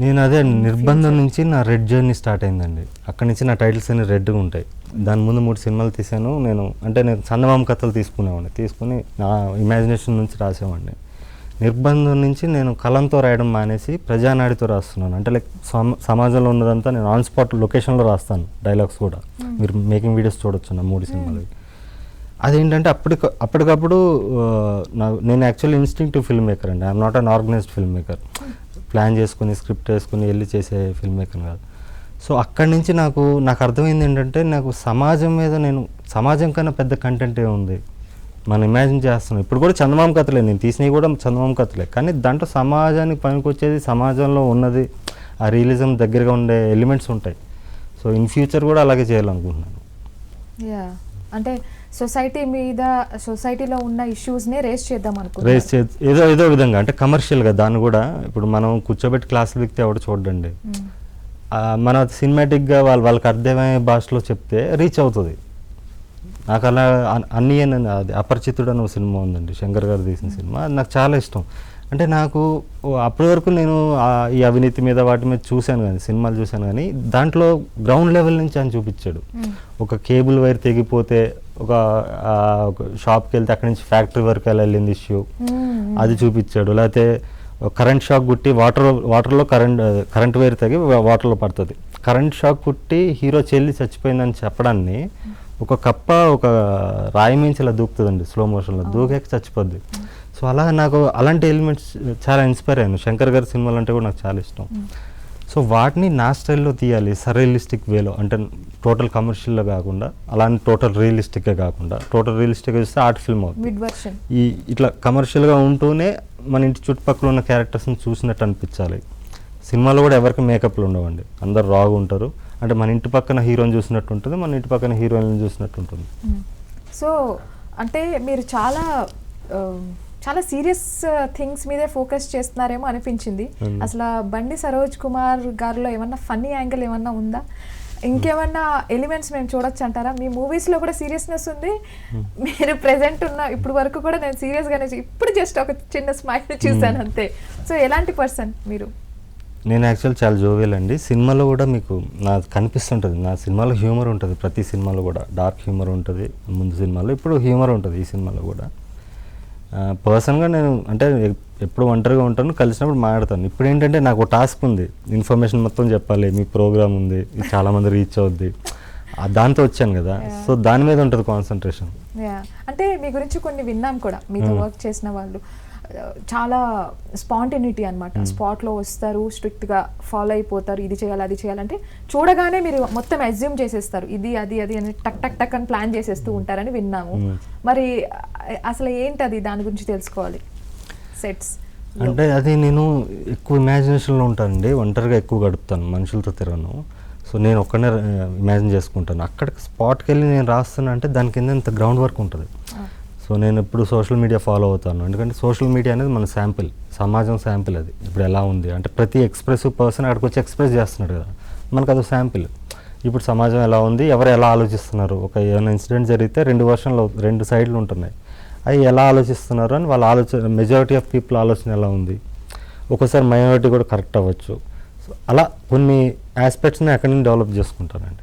నేను అదే నిర్బంధం నుంచి నా రెడ్ జర్నీ స్టార్ట్ అయిందండి. అక్కడి నుంచి నా టైటిల్స్ అన్ని రెడ్గా ఉంటాయి. దాని ముందు 3 సినిమాలు తీశాను. నేను చందమామ కథలు తీసుకుని నా ఇమాజినేషన్ నుంచి రాసేవాడిని. నిర్బంధం నుంచి నేను కలంతో రాయడం మానేసి ప్రజానాడితో రాస్తున్నాను. అంటే లైక్ సమాజంలో ఉన్నదంతా నేను ఆన్ స్పాట్ లొకేషన్లో రాస్తాను. డైలాగ్స్ కూడా మీరు మేకింగ్ వీడియోస్ చూడొచ్చు నా 3 సినిమాలు. అదేంటంటే అప్పటికప్పుడు నేను యాక్చువల్లీ ఇన్స్టింక్టివ్ ఫిల్మ్ మేకర్ అండి. I'm not an organised film maker. Plan చేసుకుని స్క్రిప్ట్ వేసుకుని వెళ్ళి చేసే ఫిల్మ్ మేకర్ కాదు. సో అక్కడి నుంచి నాకు అర్థమైంది ఏంటంటే, నాకు సమాజం కన్నా పెద్ద కంటెంట్ ఏముంది, మనం ఇమాజిన్ చేస్తున్నాం. ఇప్పుడు కూడా చందమామ కథలే, నేను తీసినవి కూడా చందమామ కథలే, కానీ దాంట్లో సమాజానికి పనికొచ్చేది, సమాజంలో ఉన్నది, ఆ రియలిజం దగ్గరగా ఉండే ఎలిమెంట్స్ ఉంటాయి. సో ఇన్ ఫ్యూచర్ కూడా అలాగే చేయాలనుకుంటున్నాను. యా, అంటే సొసైటీలో ఉన్న ఇష్యూస్నే రేస్ చేద్దాం అనుకుంటున్నాను. ఏదో విధంగా, అంటే కమర్షియల్గా దాన్ని కూడా ఇప్పుడు మనం కూర్చోబెట్టి క్లాసులు వ్యక్తి ఎవడు చూడండి, మన సినిమాటిక్గా వాళ్ళకి అర్థమయ్యే భాషలో చెప్తే రీచ్ అవుతుంది. నాకు అలా అన్నీ అది అపరిచితుడు అని ఒక సినిమా ఉందండి, శంకర్ గారు తీసిన సినిమా. అది నాకు చాలా ఇష్టం. అంటే నాకు అప్పటి వరకు నేను ఈ అవినీతి మీద వాటి మీద సినిమాలు చూశాను, కానీ దాంట్లో గ్రౌండ్ లెవెల్ నుంచి ఆయన చూపించాడు. ఒక కేబుల్ వైర్ తెగిపోతే ఒక షాప్కి వెళ్తే అక్కడి నుంచి ఫ్యాక్టరీ వరకు ఎలా వెళ్ళింది ఇష్యూ, అది చూపించాడు. లేకపోతే కరెంట్ షాక్ కుట్టి వాటర్లో కరెంట్ వైర్ తెగి వాటర్లో పడుతుంది. కరెంట్ షాక్ కుట్టి హీరో చెల్లి చచ్చిపోయిందని చెప్పడాన్ని ఒక కప్ప ఒక రాయి మించి ఇలా దూకుతుందండి, స్లో మోషన్లో దూకాక చచ్చిపోద్ది. సో అలా నాకు అలాంటి ఎలిమెంట్స్ చాలా ఇన్స్పైర్ అయ్యాను. శంకర్ గారి సినిమాలు అంటే కూడా నాకు చాలా ఇష్టం. సో వాటిని నా స్టైల్లో తీయాలి, సర్రియలిస్టిక్ వేలో, అంటే టోటల్ కమర్షియల్లో కాకుండా, అలాంటి టోటల్ రియలిస్టిక్గా కాకుండా. టోటల్ రియలిస్టిక్గా చూస్తే ఆర్ట్ ఫిల్మ్ అవుతుంది. ఇట్లా కమర్షియల్గా ఉంటూనే మన ఇంటి చుట్టుపక్కల ఉన్న క్యారెక్టర్స్ని చూసినట్టు అనిపించాలి. సినిమాలో కూడా ఎవరికి మేకప్లు ఉండవండి, అందరు రాగా ఉంటారు. అంటే మన ఇంటి పక్కన హీరోని చూసినట్టు ఉంటుంది, మన ఇంటి పక్కన హీరోయిన్ చూసినట్టు ఉంటుంది. సో అంటే మీరు చాలా సీరియస్ థింగ్స్ మీదే ఫోకస్ చేస్తున్నారేమో అనిపించింది. అసలు బండి సరోజ్ కుమార్ గారిలో ఏమన్నా ఫన్నీ యాంగిల్ ఏమన్నా ఉందా, ఇంకేమన్నా ఎలిమెంట్స్ మేము చూడొచ్చు అంటారా? మీ మూవీస్లో కూడా సీరియస్నెస్ ఉంది, మీరు ప్రెజెంట్ ఉన్న ఇప్పుడు వరకు కూడా నేను సీరియస్గానే, ఇప్పుడు జస్ట్ ఒక చిన్న స్మైల్ చూశాను అంతే. సో ఎలాంటి పర్సన్ మీరు? నేను యాక్చువల్ చాలా జోవియల్ అండి. సినిమాలో కూడా మీకు నాకు కనిపిస్తుంటుంది, నా సినిమాలో హ్యూమర్ ఉంటుంది. ప్రతి సినిమాలో కూడా డార్క్ హ్యూమర్ ఉంటుంది ముందు సినిమాలో, ఇప్పుడు హ్యూమర్ ఉంటుంది ఈ సినిమాలో కూడా. పర్సనల్గా నేను అంటే ఎప్పుడు ఒంటరిగా ఉంటాను, కలిసినప్పుడు మాట్లాడతాను. ఇప్పుడు ఏంటంటే నాకు ఒక టాస్క్ ఉంది, ఇన్ఫర్మేషన్ మొత్తం చెప్పాలి, మీ ప్రోగ్రామ్ ఉంది, చాలామంది రీచ్ అవుద్ది, దాంతో వచ్చాను కదా. సో దాని మీద ఉంటుంది కాన్సన్ట్రేషన్. అంటే మీ గురించి కొన్ని విన్నాం కూడా, మీతో వర్క్ చేసిన వాళ్ళు చాలా స్పాంటేనిటీ అనమాట. స్పాట్లో వస్తారు, స్ట్రిక్ట్గా ఫాలో అయిపోతారు, ఇది చేయాలి అది చేయాలంటే చూడగానే మీరు మొత్తం అజ్యూమ్ చేసేస్తారు, ఇది అది అని టక్ టక్ టక్ అని ప్లాన్ చేసేస్తూ ఉంటారని విన్నాము. మరి అసలు ఏంటది, దాని గురించి తెలుసుకోవాలి. సెట్స్ అంటే అది నేను ఎక్కువ ఇమాజినేషన్లో ఉంటానండి, ఒంటరిగా ఎక్కువ గడుపుతాను, మనుషులతో తిరగను. సో నేను ఒక్కనే ఇమాజిన్ చేసుకుంటాను. అక్కడికి స్పాట్కి వెళ్ళి నేను రాస్తున్నా అంటే దాని కింద ఇంత గ్రౌండ్ వర్క్ ఉంటుంది. సో నేను ఇప్పుడు సోషల్ మీడియా ఫాలో అవుతాను, ఎందుకంటే సోషల్ మీడియా అనేది మన శాంపిల్, సమాజం శాంపిల్. అది ఇప్పుడు ఎలా ఉంది అంటే ప్రతి ఎక్స్ప్రెసివ్ పర్సన్ అక్కడికి వచ్చి ఎక్స్ప్రెస్ చేస్తున్నాడు కదా, మనకు అది శాంపిల్. ఇప్పుడు సమాజం ఎలా ఉంది, ఎవరు ఎలా ఆలోచిస్తున్నారు, ఏమైనా ఇన్సిడెంట్ జరిగితే 2 సైడ్లు ఉంటున్నాయి, అవి ఎలా ఆలోచిస్తున్నారు అని వాళ్ళ మెజారిటీ ఆఫ్ పీపుల్ ఆలోచన ఎలా ఉంది, ఒక్కోసారి మైనారిటీ కూడా కరెక్ట్ అవ్వచ్చు. సో అలా కొన్ని ఆస్పెక్ట్స్ని అక్కడి నుంచి డెవలప్ చేసుకుంటానండి.